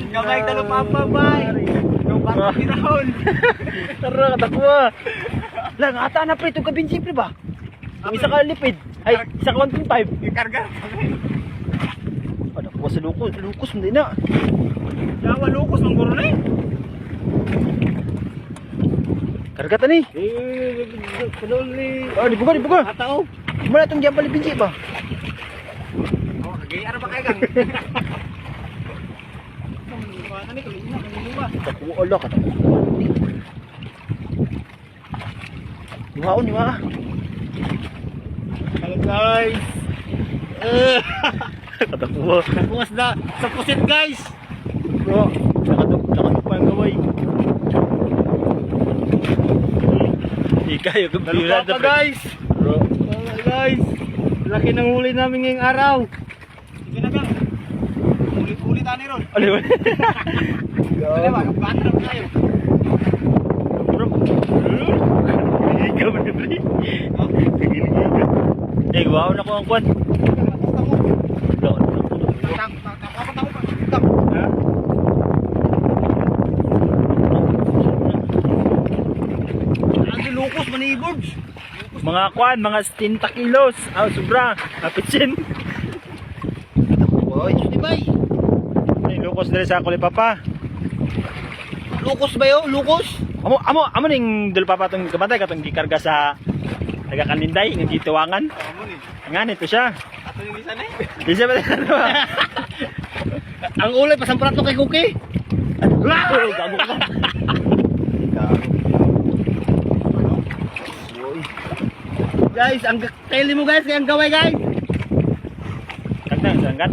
yan. Kamay talo papa bay. Yung bata pinahon. Tara, katakwa. Lang, ata na pre, itong kabinsi pre ba? Yung isa ka lipid. Ay, isa ka 1.5. Ikarga. Ano ko sa lukos? Lukos hindi na. Yawa lukos ng guro na eh. Kargatan ni. Padol ni. Oh, dibuka, dibuka. Atao. Mula itong diyan palibinsi ba? Oh, kagayara ba kayo gang? Bata ni kalina, kalina ba? Takwa, ala ka. Iwaon, iwa. Hello guys. Katakwa. Nakuwas na sa pusit guys. Bro, nakatuk pa ang gaway. Ikayo, Dalawa pa guys. Bro. Hello guys. Laki ng huli namin ngayong araw. Sige na gang. Ulit-ulit ani ron. Ano ba? Dali ba, bata na tayo. Bro. Ikaw ba na pre? Eh, wow na ko ang kwan. Lo. Lukos manigod. Mga kwan, mga 10 kilos. Ah, sobra. Apitsin. Oy, di ba? Ay, lukos dali sa ako ni Papa. Lukos ba yo? Lukos? Amo ning dul Papa tong kabantay katong gikarga sa taga-Kaninday ng gituwangan. Nga nito siya. Ato yung isa na eh. Isa ba ano? Ang ulay pasamprat to kay Cookie. Oh, gago ka. Guys, ang teli mo guys, kaya ang gaway guys. Kagtang sanggat.